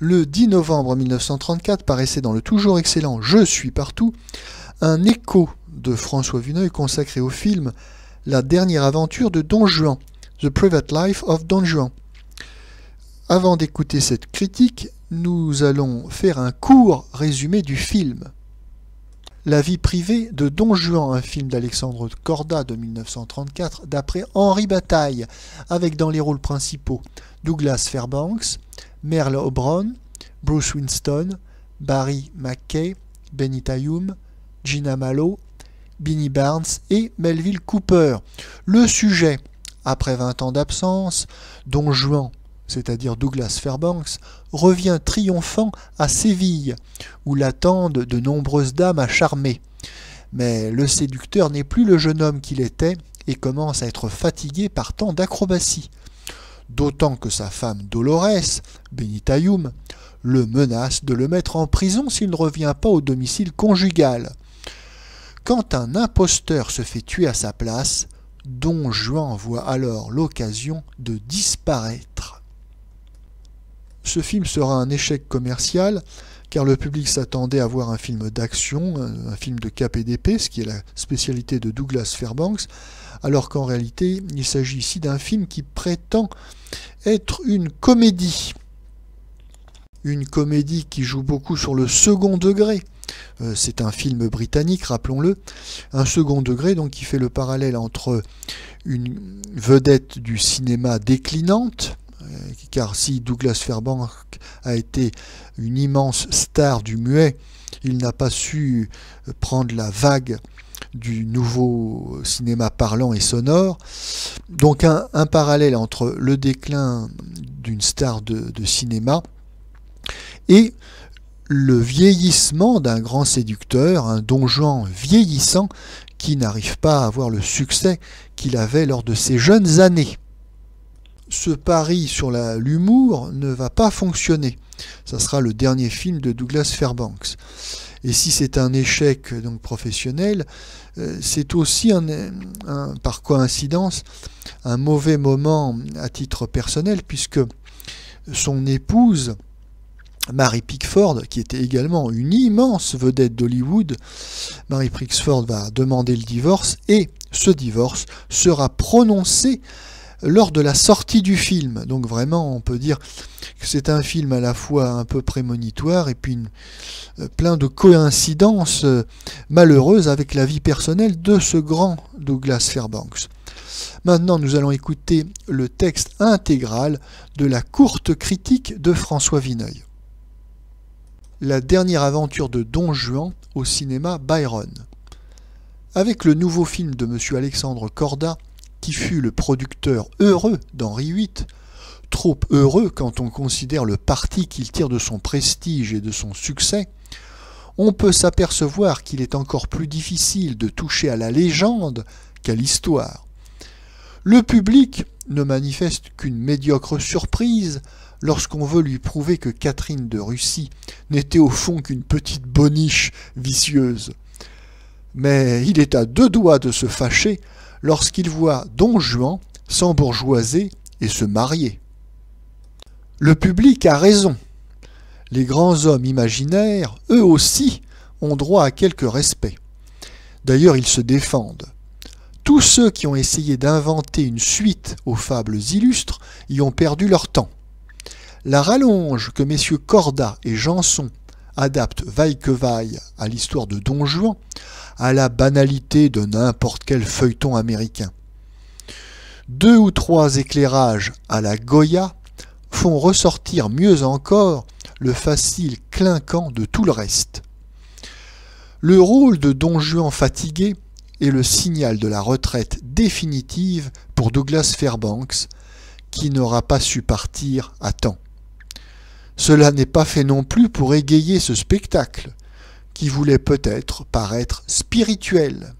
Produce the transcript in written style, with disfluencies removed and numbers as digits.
Le 10 novembre 1934 paraissait dans le toujours excellent Je suis partout un écho de François Vuneuil consacré au film La dernière aventure de Don Juan, The Private Life of Don Juan. Avant d'écouter cette critique, nous allons faire un court résumé du film. La vie privée de Don Juan, un film d'Alexandre Corda de 1934, d'après Henri Bataille, avec dans les rôles principaux Douglas Fairbanks, Merle Oberon, Bruce Winston, Barry McKay, Benita Hume, Gina Malo, Binnie Barnes et Melville Cooper. Le sujet, après 20 ans d'absence, Don Juan, c'est-à-dire Douglas Fairbanks, revient triomphant à Séville, où l'attendent de nombreuses dames à charmer. Mais le séducteur n'est plus le jeune homme qu'il était et commence à être fatigué par tant d'acrobaties. D'autant que sa femme Dolores, Benita Hume, le menace de le mettre en prison s'il ne revient pas au domicile conjugal. Quand un imposteur se fait tuer à sa place, Don Juan voit alors l'occasion de disparaître. Ce film sera un échec commercial, car le public s'attendait à voir un film d'action, un film de cap et d'épée, ce qui est la spécialité de Douglas Fairbanks, alors qu'en réalité, il s'agit ici d'un film qui prétend être une comédie. Une comédie qui joue beaucoup sur le second degré. C'est un film britannique, rappelons-le. Un second degré, donc, qui fait le parallèle entre une vedette du cinéma déclinante, car si Douglas Fairbanks a été une immense star du muet, il n'a pas su prendre la vague du nouveau cinéma parlant et sonore. Donc un parallèle entre le déclin d'une star de cinéma et le vieillissement d'un grand séducteur, un Don Juan vieillissant qui n'arrive pas à avoir le succès qu'il avait lors de ses jeunes années. Ce pari sur l'humour ne va pas fonctionner. Ça sera le dernier film de Douglas Fairbanks. Et si c'est un échec donc professionnel, c'est aussi par coïncidence un mauvais moment à titre personnel, puisque son épouse, Mary Pickford, qui était également une immense vedette d'Hollywood, Mary Pickford va demander le divorce, et ce divorce sera prononcé lors de la sortie du film. Donc vraiment, on peut dire que c'est un film à la fois un peu prémonitoire et puis plein de coïncidences malheureuses avec la vie personnelle de ce grand Douglas Fairbanks. Maintenant, nous allons écouter le texte intégral de la courte critique de François Vuneuil. La dernière aventure de Don Juan au cinéma Byron. Avec le nouveau film de M. Alexandre Corda, qui fut le producteur heureux d'Henri VIII, trop heureux quand on considère le parti qu'il tire de son prestige et de son succès, on peut s'apercevoir qu'il est encore plus difficile de toucher à la légende qu'à l'histoire. Le public ne manifeste qu'une médiocre surprise lorsqu'on veut lui prouver que Catherine de Russie n'était au fond qu'une petite boniche vicieuse. Mais il est à deux doigts de se fâcher lorsqu'il voit Don Juan s'embourgeoiser et se marier. Le public a raison. Les grands hommes imaginaires, eux aussi, ont droit à quelque respect. D'ailleurs, ils se défendent. Tous ceux qui ont essayé d'inventer une suite aux fables illustres y ont perdu leur temps. La rallonge que messieurs Corda et Janson adaptent vaille que vaille à l'histoire de Don Juan à la banalité de n'importe quel feuilleton américain. 2 ou 3 éclairages à la Goya font ressortir mieux encore le facile clinquant de tout le reste. Le rôle de Don Juan fatigué est le signal de la retraite définitive pour Douglas Fairbanks, qui n'aura pas su partir à temps. Cela n'est pas fait non plus pour égayer ce spectacle, qui voulait peut-être paraître spirituel.